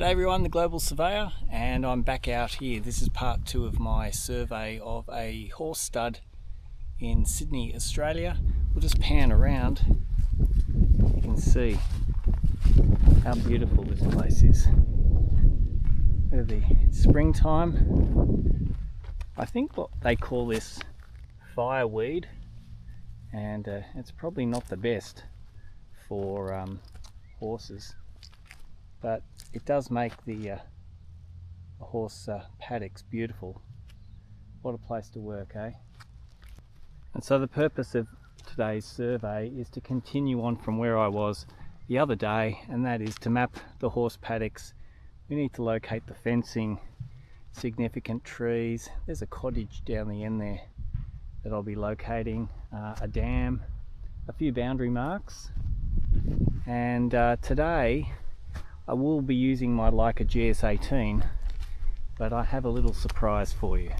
G'day everyone, the Global Surveyor, and I'm back out here. This is part 2 of my survey of a horse stud in Sydney, Australia. We'll just pan around. You can see how beautiful this place is. Look at the springtime. I think what they call this fireweed, and it's probably not the best for horses, but it does make the horse paddocks beautiful. What a place to work, eh? And so the purpose of today's survey is to continue on from where I was the other day, and that is to map the horse paddocks. We need to locate the fencing, significant trees. There's a cottage down the end there that I'll be locating, a dam, a few boundary marks, and today I will be using my Leica GS18, but I have a little surprise for you.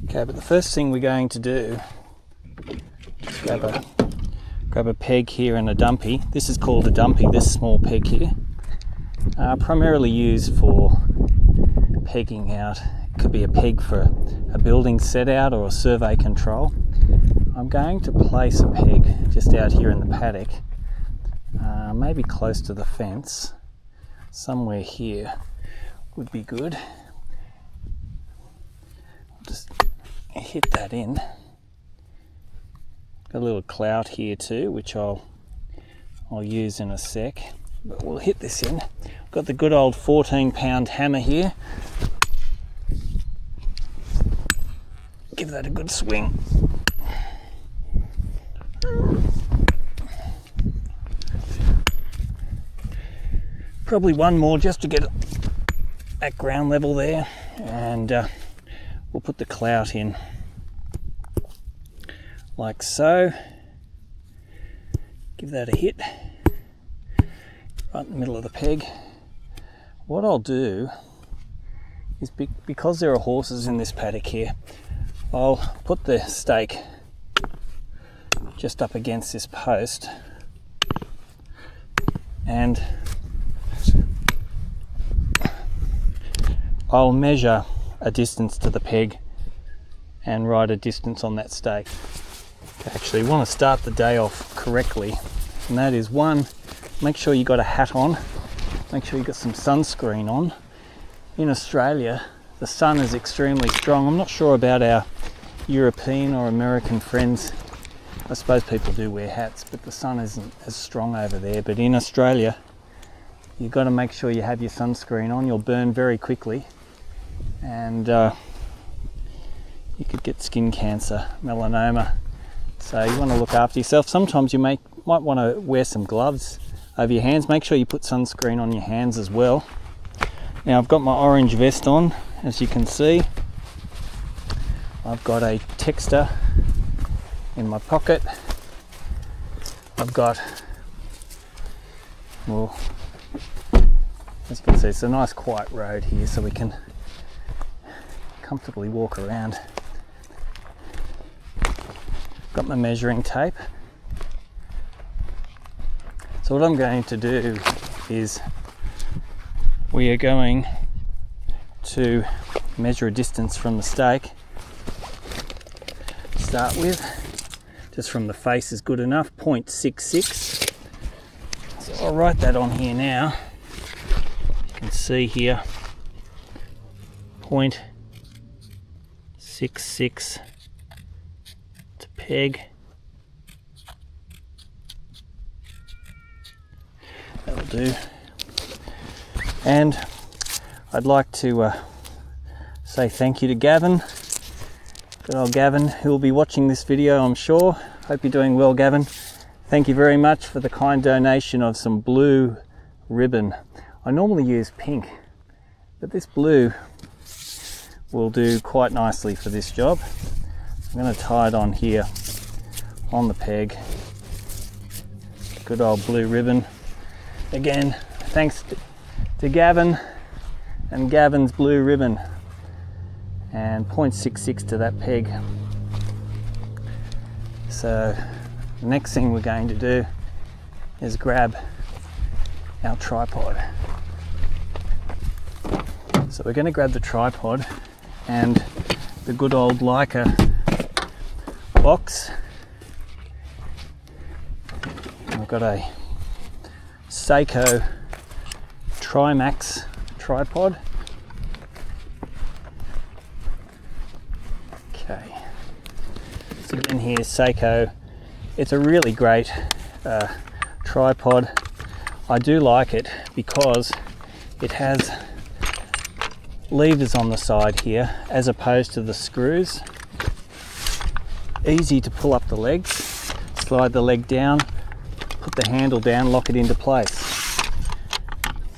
Okay, but the first thing we're going to do is grab a peg here and a dumpy. This is called a dumpy, this small peg here. Primarily used for pegging out. It could be a peg for a building set out or a survey control. I'm going to place a peg just out here in the paddock, maybe close to the fence. Somewhere here would be good. Just hit that in. Got a little clout here too, which I'll use in a sec, but we'll hit this in. Got the good old 14-pound hammer here. Give that a good swing. Probably one more just to get it at ground level there, and we'll put the clout in like so. Give that a hit right in the middle of the peg. What I'll do is, because there are horses in this paddock here, I'll put the stake just up against this post, and I'll measure a distance to the peg and write a distance on that stake. Actually, you want to start the day off correctly, and that is, one, make sure you got a hat on, make sure you got some sunscreen on. In Australia, the sun is extremely strong. I'm not sure about our European or American friends. I suppose people do wear hats, but the sun isn't as strong over there. But in Australia, you've got to make sure you have your sunscreen on. You'll burn very quickly, and you could get skin cancer, melanoma. So you want to look after yourself. Sometimes you might want to wear some gloves over your hands. Make sure you put sunscreen on your hands as well. Now I've got my orange vest on, as you can see. I've got a texter in my pocket. I've got, well, as you can see, it's a nice quiet road here, so we can comfortably walk around. Got my measuring tape. So what I'm going to do is, we are going to measure a distance from the stake. Start with, just from the face is good enough, 0.66. So I'll write that on here now. You can see here, 0.66. 0.66 to peg. That'll do. And I'd like to say thank you to Gavin. Good old Gavin, who will be watching this video, I'm sure. Hope you're doing well, Gavin. Thank you very much for the kind donation of some blue ribbon. I normally use pink, but this blue will do quite nicely for this job. I'm going to tie it on here on the peg. Good old blue ribbon. Again, thanks to Gavin and Gavin's blue ribbon. And 0.66 to that peg. So the next thing we're going to do is grab our tripod. So we're going to grab the tripod and the good old Leica box. I've got a Seiko Trimax tripod. Okay, so again here, Seiko. It's a really great tripod. I do like it because it has levers on the side here as opposed to the screws. Easy to pull up the legs, slide the leg down, put the handle down, lock it into place.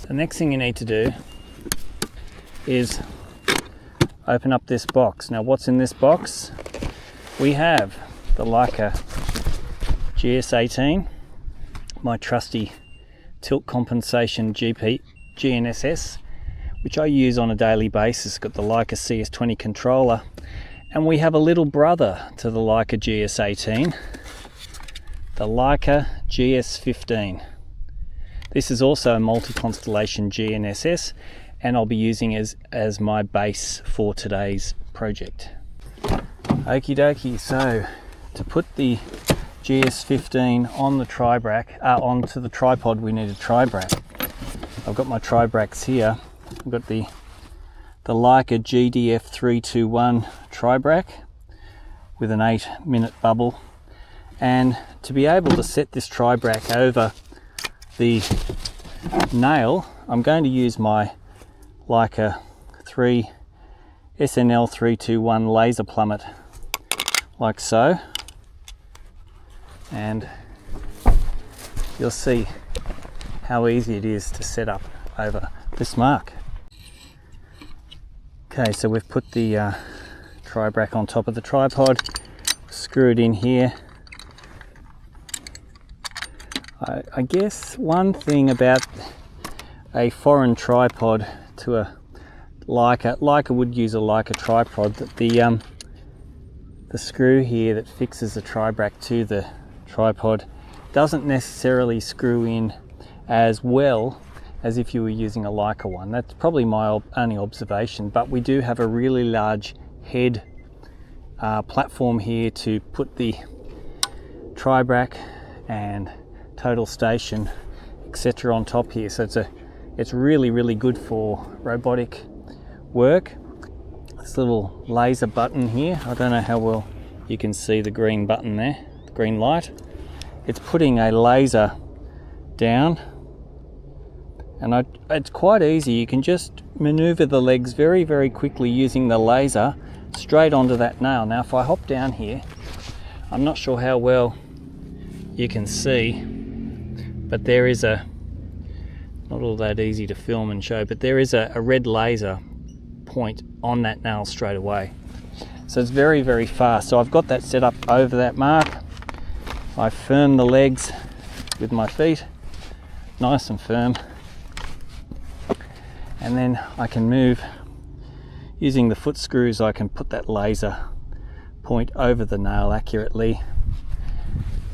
The next thing you need to do is open up this box. Now what's in this box? We have the Leica GS18, my trusty tilt compensation GNSS, which I use on a daily basis. Got the Leica CS20 controller, and we have a little brother to the Leica GS18, the Leica GS15. This is also a multi-constellation GNSS, and I'll be using it as my base for today's project. Okie dokie, so to put the GS15 on the onto the tripod, we need a tri-brack. I've got my tri-bracks here. I've got the Leica GDF321 tri-brack with an 8-minute bubble, and to be able to set this tri-brack over the nail, I'm going to use my Leica SNL321 laser plummet, like so, and you'll see how easy it is to set up over this mark. Okay, so we've put the tri-brack on top of the tripod, screw it in here. I guess one thing about a foreign tripod to a Leica would use a Leica tripod, that the screw here that fixes the tri-brack to the tripod doesn't necessarily screw in as well as if you were using a Leica one. That's probably my only observation, but we do have a really large head platform here to put the tri-brack and total station, etc. on top here. So it's really good for robotic work. This little laser button here, I don't know how well you can see the green button there, the green light. It's putting a laser down, and it's quite easy. You can just maneuver the legs very quickly using the laser straight onto that nail. Now if I hop down here, I'm not sure how well you can see, but there is not all that easy to film and show, but there is a red laser point on that nail straight away. So it's very fast. So I've got that set up over that mark. I firm the legs with my feet, nice and firm, and then I can move using the foot screws. I can put that laser point over the nail accurately.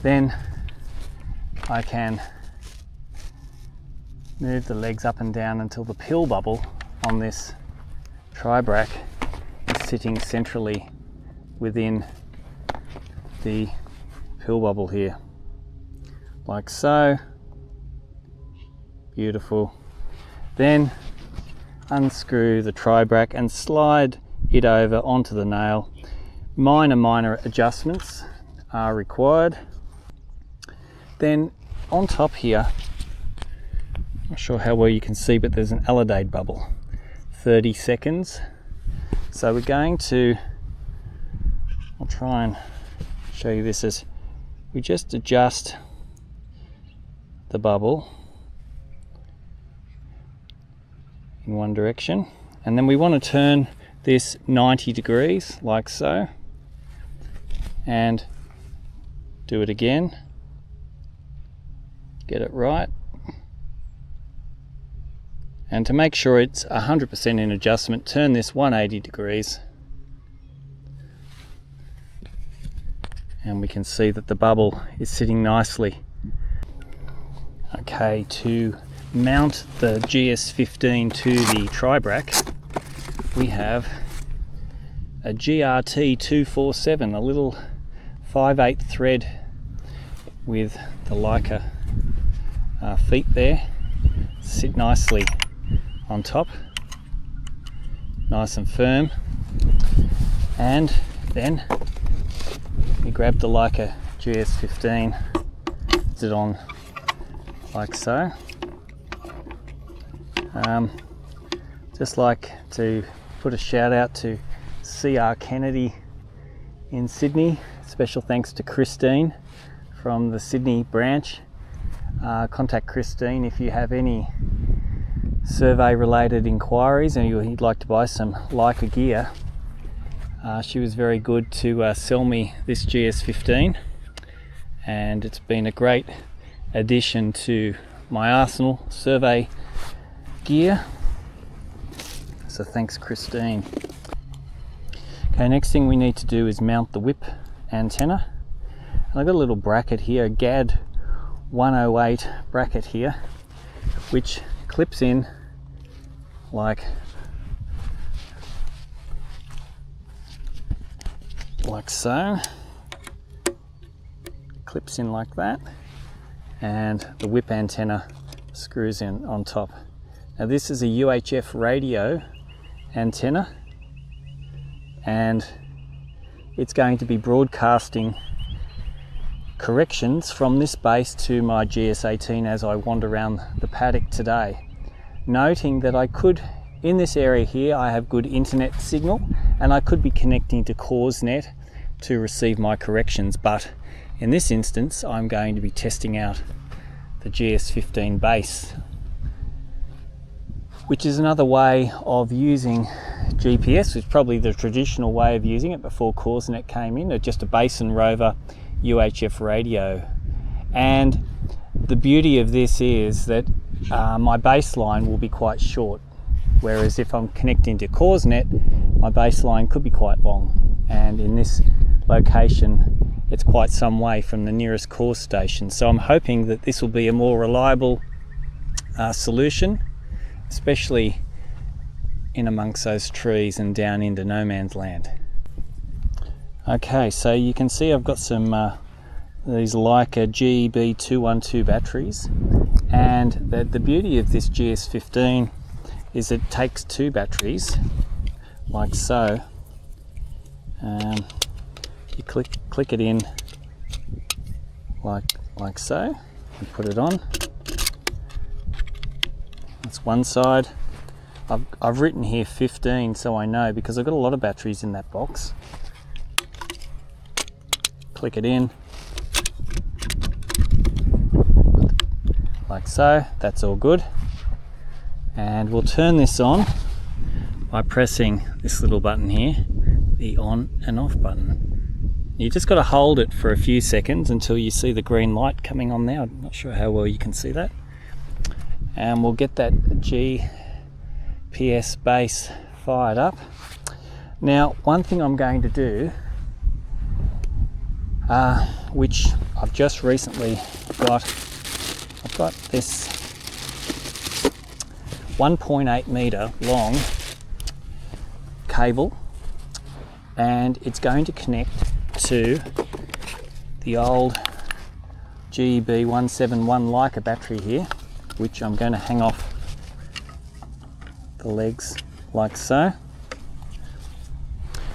Then I can move the legs up and down until the pill bubble on this tri-brack is sitting centrally within the pill bubble here, like so. Beautiful. Then unscrew the tri-brack and slide it over onto the nail. Minor adjustments are required. Then on top here, not sure how well you can see, but there's an alidade bubble, 30 seconds. So we're going to, I'll try and show you this as we just adjust the bubble in one direction, and then we want to turn this 90 degrees like so, and do it again, get it right. And to make sure it's 100% in adjustment, turn this 180 degrees. And we can see that the bubble is sitting nicely. Okay, to mount the GS15 to the tri-brack, we have a GRT 247, a little 5/8 thread with the Leica feet there, sit nicely on top, nice and firm. And then we grab the Leica GS15, put it on like so. Just like to put a shout out to CR Kennedy in Sydney. Special thanks to Christine from the Sydney branch. Contact Christine if you have any survey related inquiries and you'd like to buy some Leica gear. She was very good to sell me this GS15, and it's been a great addition to my arsenal survey gear. So thanks, Christine. Okay, next thing we need to do is mount the whip antenna. And I've got a little bracket here, a GAD 108 bracket here, which clips in like so, clips in like that, and the whip antenna screws in on top. Now this is a UHF radio antenna, and it's going to be broadcasting corrections from this base to my GS18 as I wander around the paddock today. Noting that I could, in this area here, I have good internet signal and I could be connecting to CoreSnet to receive my corrections, but in this instance I'm going to be testing out the GS15 base, which is another way of using GPS, which is probably the traditional way of using it before CoreSnet came in, just a base and rover UHF radio. And the beauty of this is that my baseline will be quite short, whereas if I'm connecting to CoreSnet, my baseline could be quite long, and in this location it's quite some way from the nearest core station. So I'm hoping that this will be a more reliable solution, especially in amongst those trees and down into no man's land. Okay, so you can see I've got some these Leica GEB212 batteries, and the beauty of this GS15 is it takes two batteries like so. You click it in like so and put it on. That's one side. I've written here 15 so I know, because I've got a lot of batteries in that box. Click it in like so, that's all good. And we'll turn this on by pressing this little button here, the on and off button. You just got to hold it for a few seconds until you see the green light coming on there. I'm not sure how well you can see that. And we'll get that GPS base fired up. Now, one thing I'm going to do, which I've just recently got, I've got this 1.8 meter long cable, and it's going to connect to the old GEB 171 Leica battery here, which I'm going to hang off the legs like so.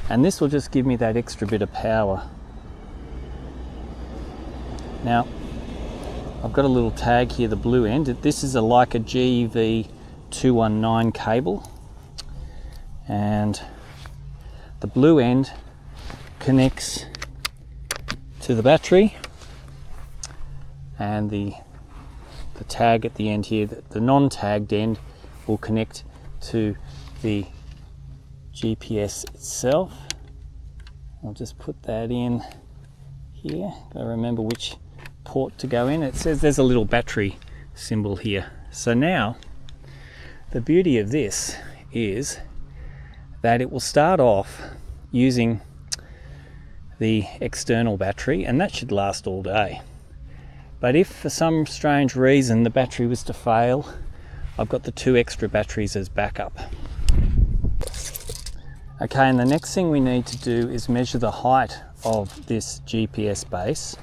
and this will just give me that extra bit of power. Now I've got a little tag here, the blue end. This is a Leica GV219 cable, and the blue end connects to the battery, and the tag at the end here, the non-tagged end, will connect to the GPS itself. I'll just put that in here. Gotta remember which port to go in. It says there's a little battery symbol here. So now the beauty of this is that it will start off using the external battery, and that should last all day. But if for some strange reason the battery was to fail, I've got the 2 extra batteries as backup. Okay, and the next thing we need to do is measure the height of this GPS base,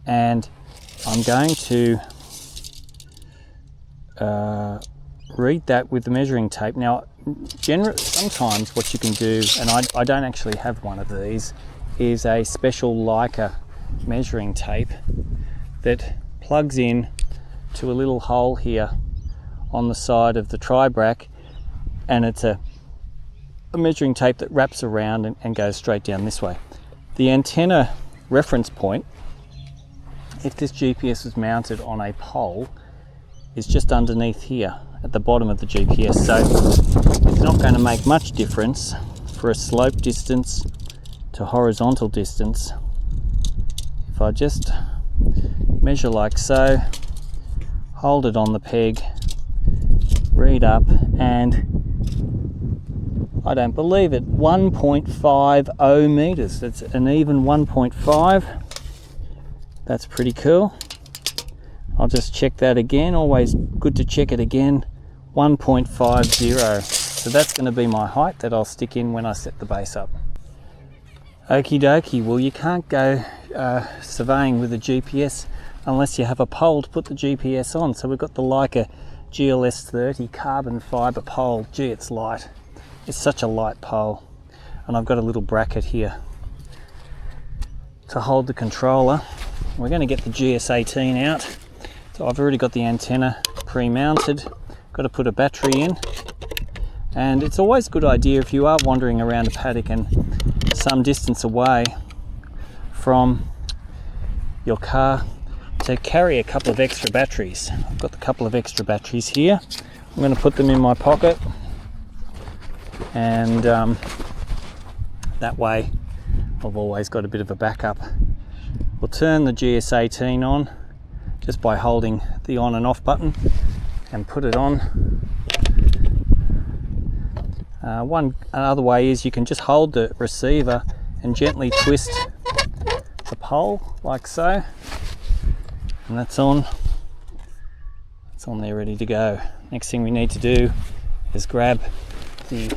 and I'm going to read that with the measuring tape. Now, sometimes what you can do, and I don't actually have one of these, is a special Leica measuring tape that plugs in to a little hole here on the side of the tri-brack, and it's a measuring tape that wraps around and goes straight down this way. The antenna reference point, if this GPS was mounted on a pole, is just underneath here at the bottom of the GPS, so it's not going to make much difference for a slope distance to horizontal distance. If I just measure like so, hold it on the peg, read up, and I don't believe it, 1.50 meters. That's an even 1.5. That's pretty cool. I'll just check that again. Always good to check it again. 1.50. So that's going to be my height that I'll stick in when I set the base up. Okie dokie. Well, you can't go surveying with a GPS unless you have a pole to put the GPS on. So we've got the Leica GLS30 carbon fibre pole. Gee, it's light. It's such a light pole. And I've got a little bracket here to hold the controller. We're going to get the GS18 out. So I've already got the antenna pre-mounted. Got to put a battery in. And it's always a good idea if you are wandering around a paddock and some distance away from your car to carry a couple of extra batteries. I've got a couple of extra batteries here. I'm going to put them in my pocket, and that way I've always got a bit of a backup. We'll turn the GS18 on just by holding the on and off button and put it on. One other way is you can just hold the receiver and gently twist the pole like so, and that's on. It's on there ready to go. Next thing we need to do is grab the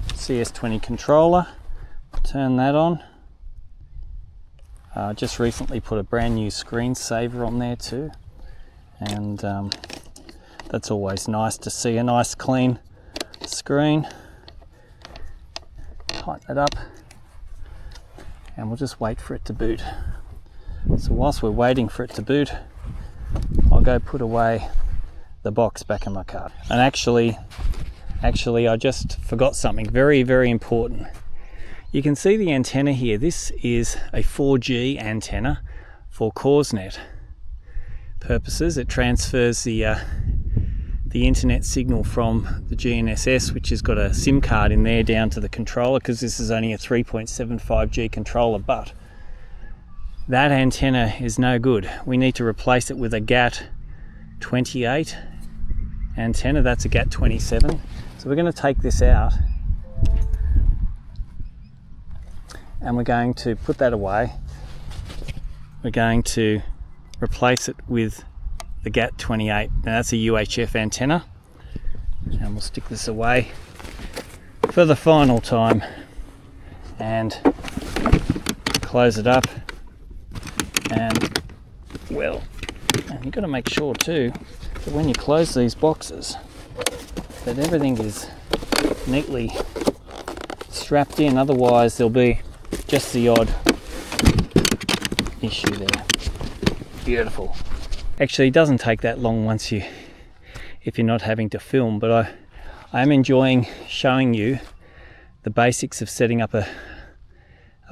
CS20 controller, turn that on. Just recently put a brand new screensaver on there too, and that's always nice to see a nice clean screen. Tighten it up, and we'll just wait for it to boot. So whilst we're waiting for it to boot, I'll go put away the box back in my car. And actually I just forgot something very, very important. You can see the antenna here. This is a 4G antenna for CoreSnet purposes. It transfers the internet signal from the GNSS, which has got a SIM card in there, down to the controller, because this is only a 3.75G controller. But that antenna is no good. We need to replace it with a GAT28 antenna. That's a GAT27. So we're going to take this out, and we're going to put that away. We're going to replace it with the GAT28. Now that's a UHF antenna, and we'll stick this away for the final time and close it up. And well, and you've got to make sure too that when you close these boxes that everything is neatly wrapped in, otherwise there'll be just the odd issue there. Beautiful. Actually, it doesn't take that long if you're not having to film, but I am enjoying showing you the basics of setting up a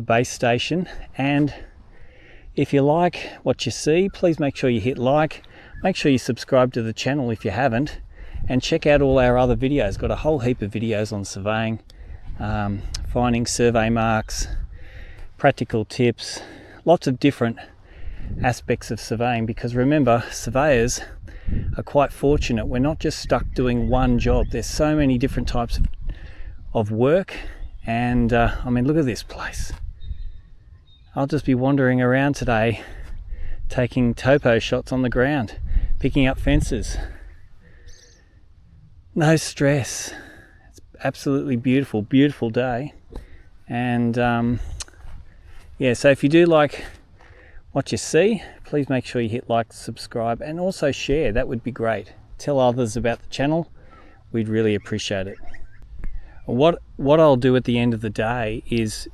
base station. And if you like what you see, please make sure you hit like, make sure you subscribe to the channel if you haven't, and check out all our other videos. Got a whole heap of videos on surveying, finding survey marks, practical tips, lots of different aspects of surveying, because remember, surveyors are quite fortunate. We're not just stuck doing one job. There's so many different types of work, and I mean, look at this place. I'll just be wandering around today taking topo shots on the ground, picking up fences. No stress. It's absolutely beautiful, beautiful day. And yeah, so if you do like what you see, please make sure you hit like, subscribe, and also share. That would be great. Tell others about the channel. We'd really appreciate it. What I'll do at the end of the day is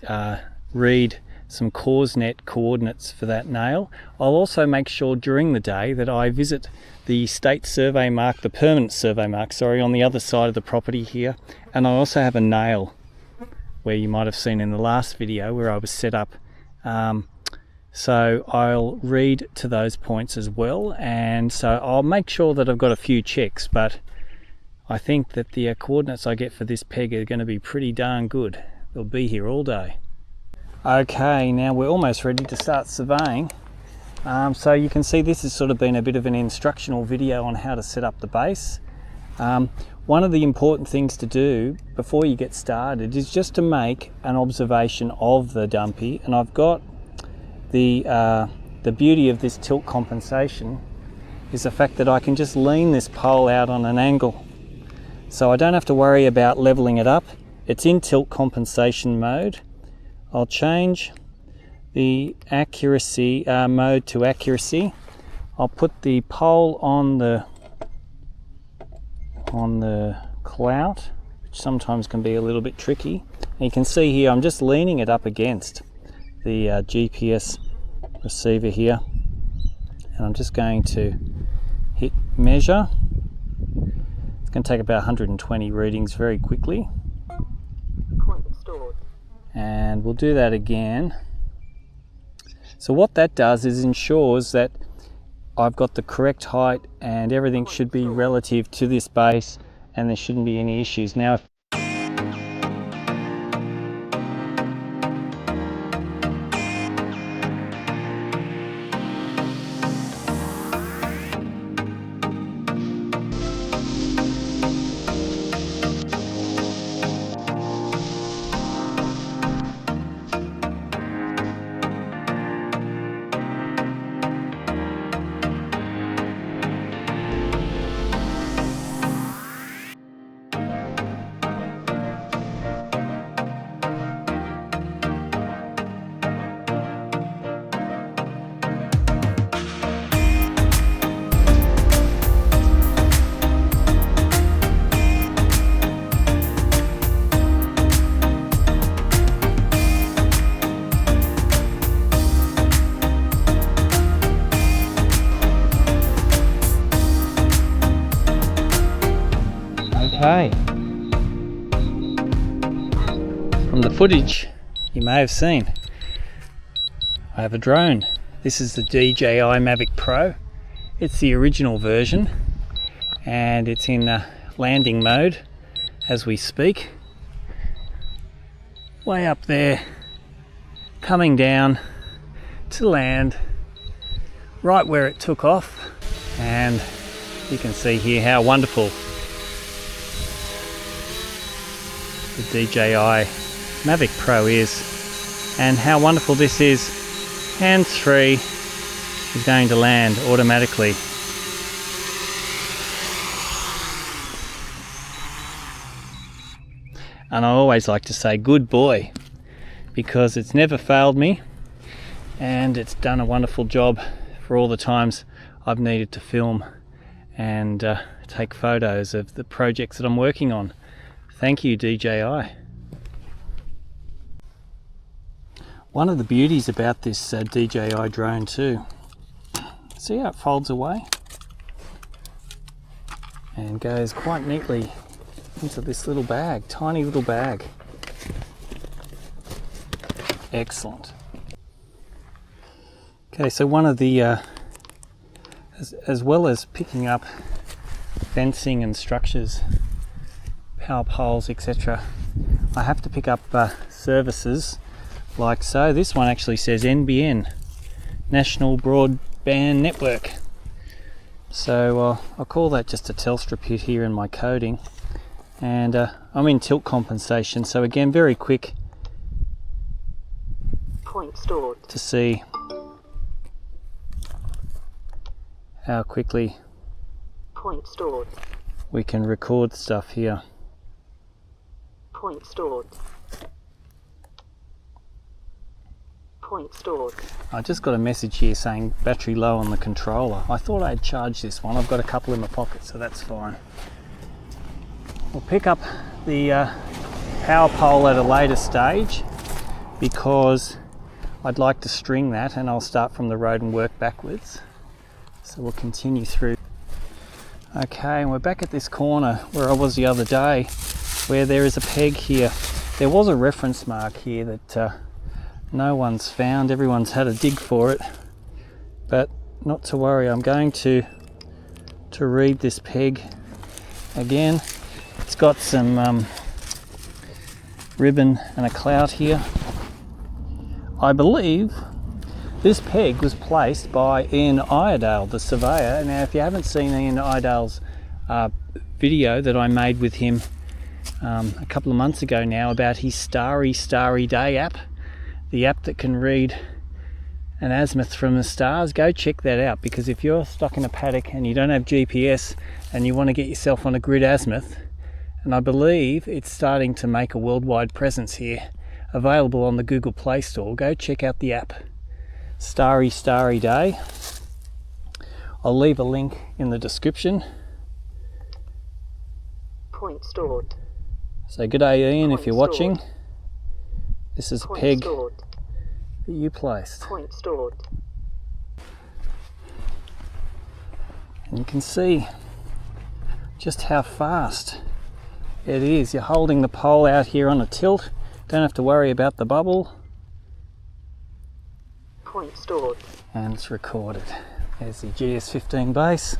read some CoreNet coordinates for that nail. I'll also make sure during the day that I visit the state survey mark, the permanent survey mark, sorry, on the other side of the property here. And I also have a nail where you might have seen in the last video where I was set up. So I'll read to those points as well, and so I'll make sure that I've got a few checks, but I think that the coordinates I get for this peg are going to be pretty darn good. They'll be here all day. Okay, now we're almost ready to start surveying. So you can see this has sort of been a bit of an instructional video on how to set up the base. One of the important things to do before you get started is just to make an observation of the dumpy, and I've got the beauty of this tilt compensation is the fact that I can just lean this pole out on an angle, so I don't have to worry about leveling it up. It's in tilt compensation mode. I'll change the accuracy mode to accuracy. I'll put the pole on the clout, which sometimes can be a little bit tricky. And you can see here I'm just leaning it up against the GPS receiver here, and I'm just going to hit measure. It's going to take about 120 readings very quickly, and we'll do that again. So what that does is ensures that I've got the correct height and everything should be relative to this base, and there shouldn't be any issues. Now okay. From the footage you may have seen, I have a drone. This is the DJI Mavic Pro. It's the original version, and it's in landing mode as we speak. Way up there, coming down to land right where it took off, and you can see here how wonderful the DJI Mavic Pro is, and how wonderful this is. Hands-free is going to land automatically. And I always like to say good boy, because it's never failed me, and it's done a wonderful job for all the times I've needed to film and take photos of the projects that I'm working on. Thank you, DJI. One of the beauties about this DJI drone too, see how it folds away and goes quite neatly into this little bag, tiny little bag. Excellent. Okay, so one of the, as well as picking up fencing and structures, power poles, etc., I have to pick up services like so. This one actually says NBN, National Broadband Network. So I'll call that just a Telstra pit here in my coding. And I'm in tilt compensation, so again, very quick point stored to see how quickly point stored we can record stuff here. Point stored. Point stored. I just got a message here saying battery low on the controller. I thought I'd charge this one. I've got a couple in my pocket, so that's fine. We'll pick up the power pole at a later stage because I'd like to string that, and I'll start from the road and work backwards. So we'll continue through. Okay, and we're back at this corner where I was the other day, where there is a peg here. There was a reference mark here that no one's found. Everyone's had a dig for it, but not to worry. I'm going to read this peg again. It's got some ribbon and a clout here. I believe this peg was placed by Ian Iredale, the surveyor. Now, if you haven't seen Ian Iredale's video that I made with him a couple of months ago now about his Starry Day app, the app that can read an azimuth from the stars, go check that out, because if you're stuck in a paddock and you don't have GPS and you want to get yourself on a grid azimuth, and I believe it's starting to make a worldwide presence here, available on the Google Play Store, go check out the app, Starry Day. I'll leave a link in the description. Point stored. So good day, Ian, Point if you're stored. watching. This is a Point peg stored. that you placed. Point stored. And you can see just how fast it is. You're holding the pole out here on a tilt. Don't have to worry about the bubble. Point stored. And it's recorded. There's the GS15 base.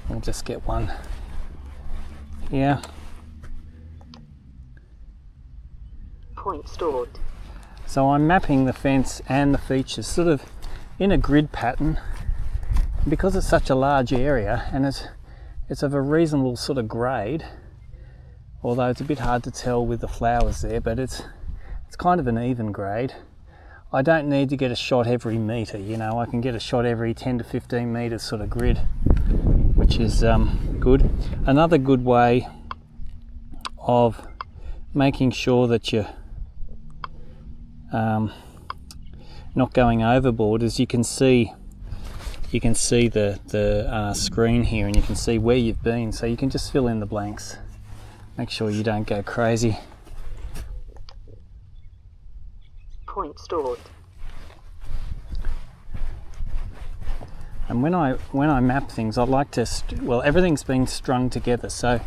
We'll just get one here. Point stored. So I'm mapping the fence and the features sort of in a grid pattern. Because it's such a large area and it's of a reasonable sort of grade, although it's a bit hard to tell with the flowers there, but it's kind of an even grade. I don't need to get a shot every metre, you know, I can get a shot every 10 to 15 metres sort of grid, which is good. Another good way of making sure that you're not going overboard is you can see the screen here, and you can see where you've been, so you can just fill in the blanks. Make sure you don't go crazy. Point stored. And when I map things, I like to well, everything's been strung together, so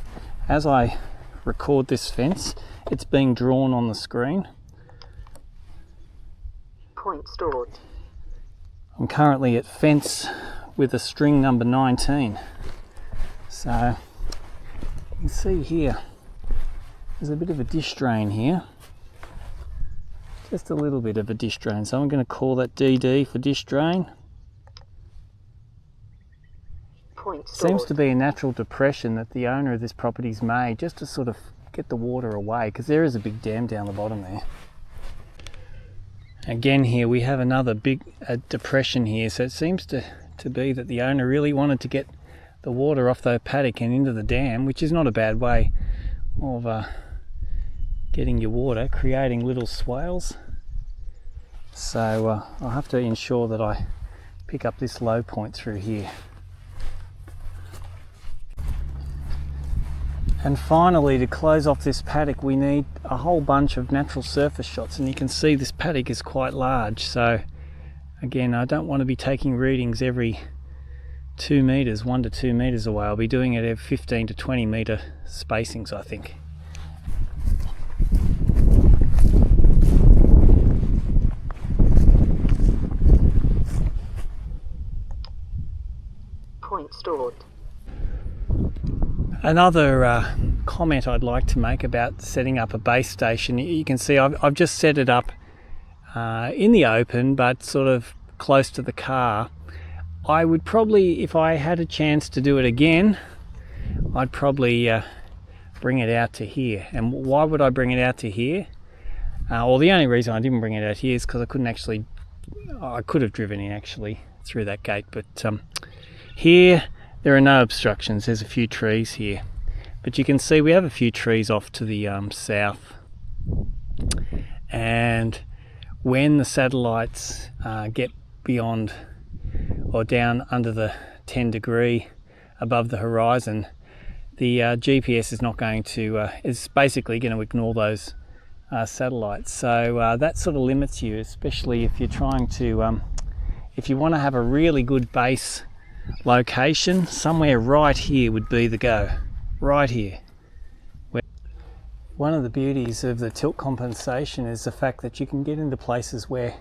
as I record this fence, it's being drawn on the screen. Point stored. I'm currently at fence with a string number 19, so you can see here there's a bit of a dish drain here, just a little bit of a dish drain, so I'm going to call that DD for dish drain. Point stored. Seems to be a natural depression that the owner of this property's made just to sort of get the water away, because there is a big dam down the bottom there. Again, here we have another big depression here, so it seems to be that the owner really wanted to get the water off the paddock and into the dam, which is not a bad way of getting your water, creating little swales. So I'll have to ensure that I pick up this low point through here. And finally, to close off this paddock, we need a whole bunch of natural surface shots, and you can see this paddock is quite large, so again, I don't want to be taking readings every 2 meters, 1 to 2 meters away. I'll be doing it every 15 to 20 meter spacings, I think. Point stored. Another comment I'd like to make about setting up a base station, you can see I've just set it up in the open, but sort of close to the car. I would probably, if I had a chance to do it again, I'd probably bring it out to here. And why would I bring it out to here? Well, the only reason I didn't bring it out here is because I could have driven in actually through that gate, but here there are no obstructions. There's a few trees here, but you can see we have a few trees off to the south, and when the satellites get beyond or down under the 10 degree above the horizon, the GPS is not going to, is basically going to ignore those satellites. So that sort of limits you, especially if you're trying to, if you want to have a really good base location, somewhere right here would be the go, right here. One of the beauties of the tilt compensation is the fact that you can get into places where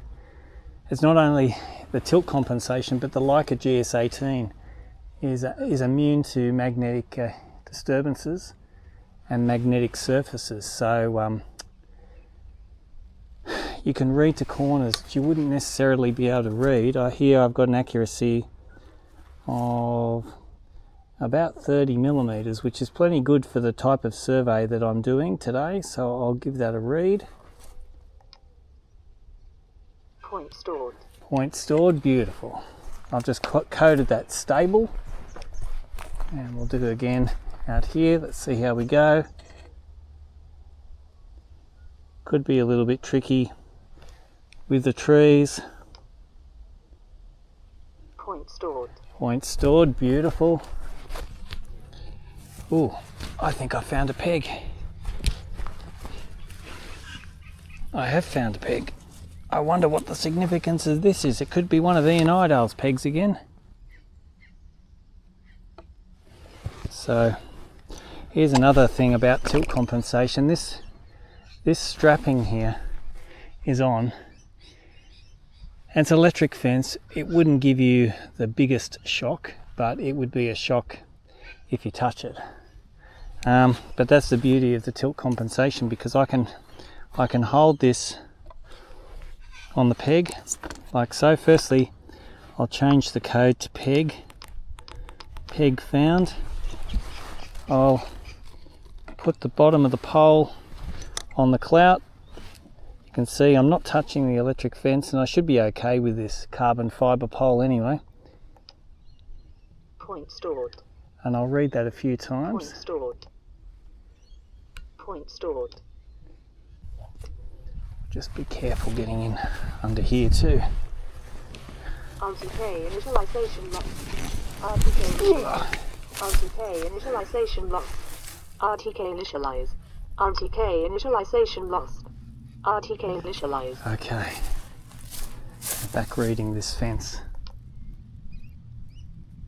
it's not only the tilt compensation, but the Leica GS18 is immune to magnetic disturbances and magnetic surfaces. So you can read to corners that you wouldn't necessarily be able to read. Here I've got an accuracy of about 30 millimeters, which is plenty good for the type of survey that I'm doing today. So I'll give that a read. Point stored. Point stored, beautiful. I've just coded that stable, and we'll do it again out here. Let's see how we go. Could be a little bit tricky with the trees. Point stored. Point stored, beautiful. Ooh, I think I found a peg. I have found a peg. I wonder what the significance of this is. It could be one of Ian Idale's pegs again. So here's another thing about tilt compensation. This strapping here is on. And it's an electric fence. It wouldn't give you the biggest shock, but it would be a shock if you touch it. But that's the beauty of the tilt compensation, because I can hold this on the peg like so. Firstly, I'll change the code to peg found. I'll put the bottom of the pole on the clout. You can see I'm not touching the electric fence, and I should be okay with this carbon fibre pole anyway. Point stored. And I'll read that a few times. Point stored. Point stored. Just be careful getting in under here too. RTK initialization locked. RTK initialization locked. RTK initialize. RTK initialization lost. RTK initialize. Okay. Back reading this fence.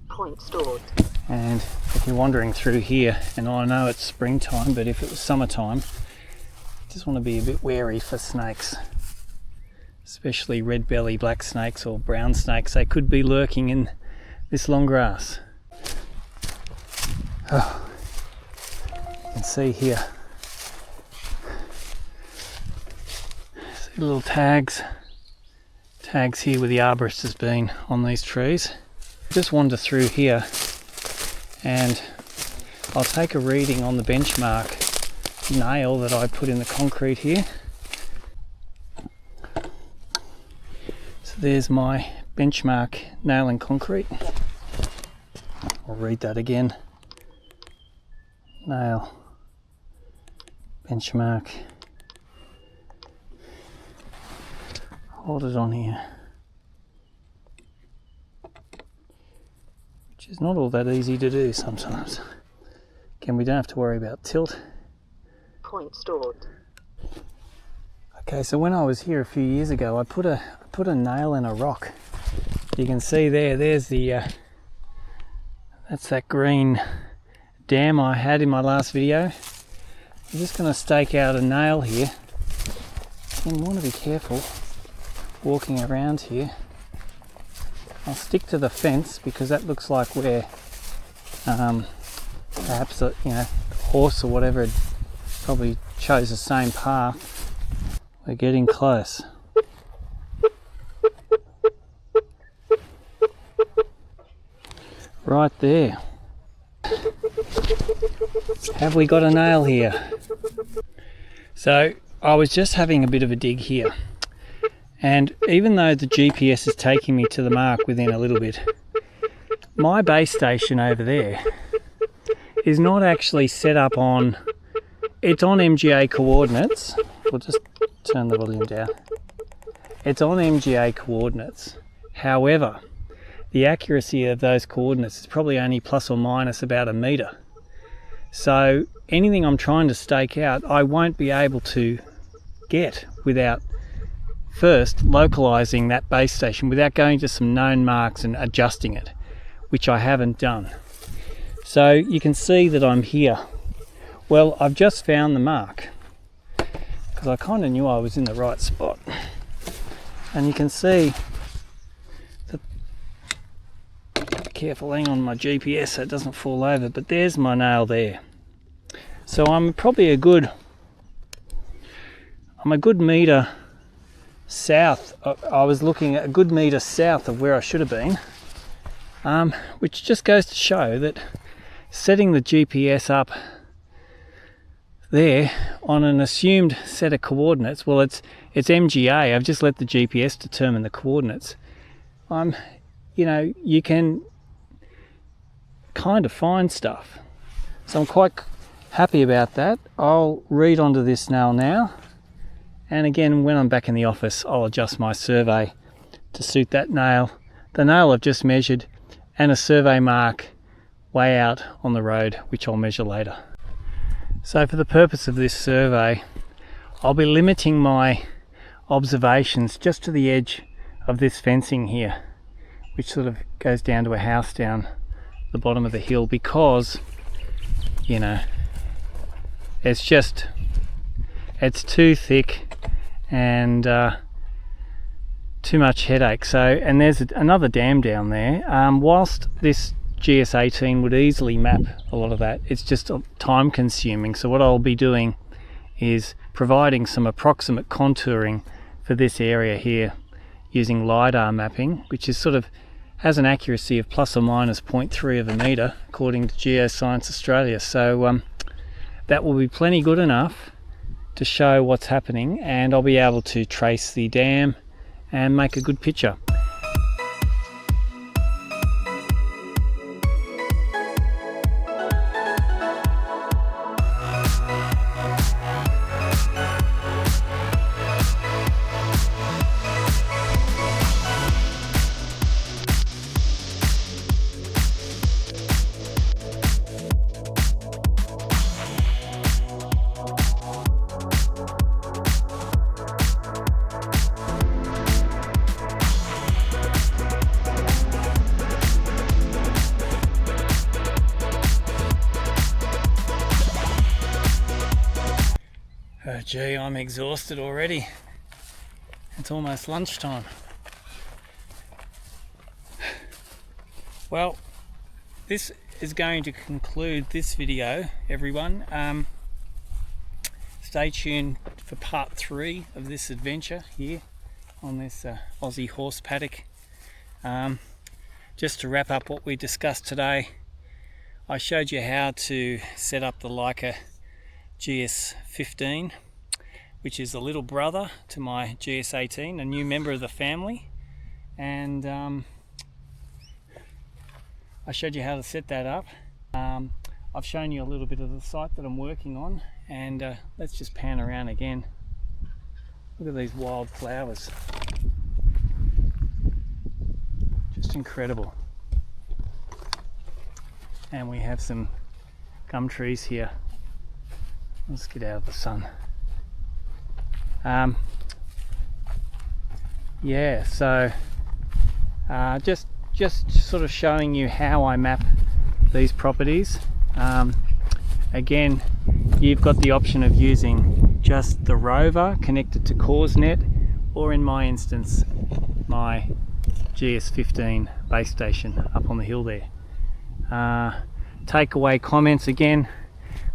Point stored. And if you're wandering through here, and I know it's springtime, but if it was summertime, just want to be a bit wary for snakes, especially red belly black snakes or brown snakes. They could be lurking in this long grass. Oh, you can see here, see little tags here where the arborist has been on these trees. Just wander through here and I'll take a reading on the benchmark nail that I put in the concrete here. So there's my benchmark nail in concrete. I'll read that again. Nail, benchmark. Hold it on here. Which is not all that easy to do sometimes. Again, we don't have to worry about tilt. Point stored. Okay, so when I was here a few years ago, I put a nail in a rock. You can see there's the that's that green dam I had in my last video. I'm just going to stake out a nail here. You want to be careful walking around here. I'll stick to the fence because that looks like where perhaps a horse or whatever probably chose the same path. We're getting close. Right there. Have we got a nail here? So I was just having a bit of a dig here, and even though the GPS is taking me to the mark within a little bit, my base station over there is not actually set up on, it's on MGA coordinates. We'll just turn the volume down. It's on MGA coordinates. However, the accuracy of those coordinates is probably only plus or minus about a metre. So anything I'm trying to stake out, I won't be able to get without first localising that base station, without going to some known marks and adjusting it, which I haven't done. So you can see that I'm here. Well, I've just found the mark because I kind of knew I was in the right spot. And you can see that, careful, hang on my GPS so it doesn't fall over, but there's my nail there. So I'm probably a good metre south. I was looking at a good metre south of where I should have been, which just goes to show that setting the GPS up there on an assumed set of coordinates, well, it's MGA. I've just let the GPS determine the coordinates. You can kind of find stuff. So I'm quite happy about that. I'll read onto this nail now, and again, when I'm back in the office, I'll adjust my survey to suit that nail, the nail I've just measured, and a survey mark way out on the road, which I'll measure later. So for the purpose of this survey, I'll be limiting my observations just to the edge of this fencing here, which sort of goes down to a house down the bottom of the hill, because it's too thick and too much headache. So, and there's another dam down there. Whilst this GS18 would easily map a lot of that, it's just time consuming. So what I'll be doing is providing some approximate contouring for this area here using LiDAR mapping, which is has an accuracy of plus or minus 0.3 of a metre according to Geoscience Australia. So that will be plenty good enough to show what's happening, and I'll be able to trace the dam and make a good picture. Oh gee, I'm exhausted already. It's almost lunchtime. Well, this is going to conclude this video, everyone. Stay tuned for part 3 of this adventure here on this Aussie horse paddock. Just to wrap up what we discussed today, I showed you how to set up the Leica GS15, which is the little brother to my GS18, a new member of the family, and I showed you how to set that up. I've shown you a little bit of the site that I'm working on, and let's just pan around again. Look at these wild flowers, just incredible. And we have some gum trees here. Let's get out of the sun. Yeah, so just sort of showing you how I map these properties. Again, you've got the option of using just the Rover connected to CoreNet, or in my instance, my GS15 base station up on the hill there. Takeaway comments again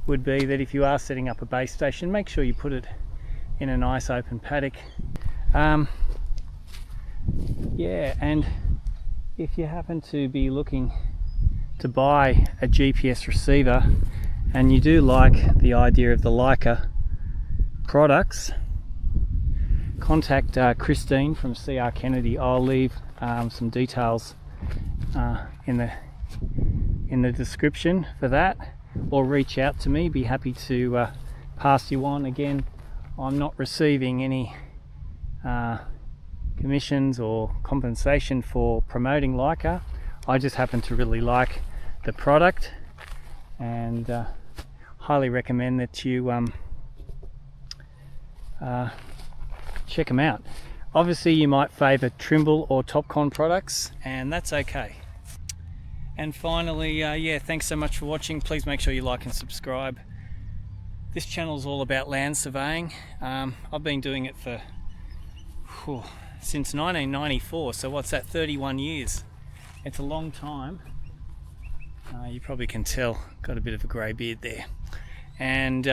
would be that if you are setting up a base station, make sure you put it in a nice open paddock. Yeah, and if you happen to be looking to buy a GPS receiver and you do like the idea of the Leica products, contact Christine from CR Kennedy. I'll leave some details in the description for that, or reach out to me. Be happy to pass you on. Again, I'm not receiving any commissions or compensation for promoting Leica. I just happen to really like the product, and highly recommend that you check them out. Obviously you might favour Trimble or Topcon products, and that's okay. And finally, yeah, thanks so much for watching. Please make sure you like and subscribe. This channel is all about land surveying. I've been doing it for since 1994, so what's that, 31 years. It's a long time. You probably can tell, got a bit of a grey beard there. And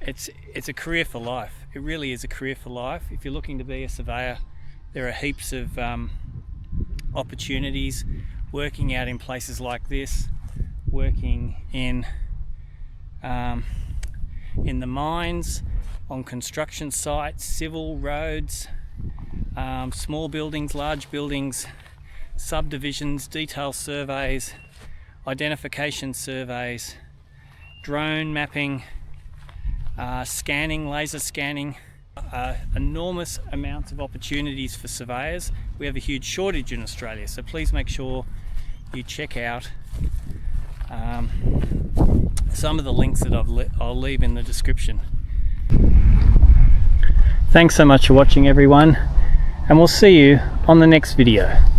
it's a career for life. It really is a career for life. If you're looking to be a surveyor, there are heaps of opportunities working out in places like this, working in the mines, on construction sites, civil roads, small buildings, large buildings, subdivisions, detail surveys, identification surveys, drone mapping, scanning, laser scanning. Enormous amounts of opportunities for surveyors. We have a huge shortage in Australia, so please make sure you check out some of the links that I'll leave in the description. Thanks so much for watching, everyone, and we'll see you on the next video.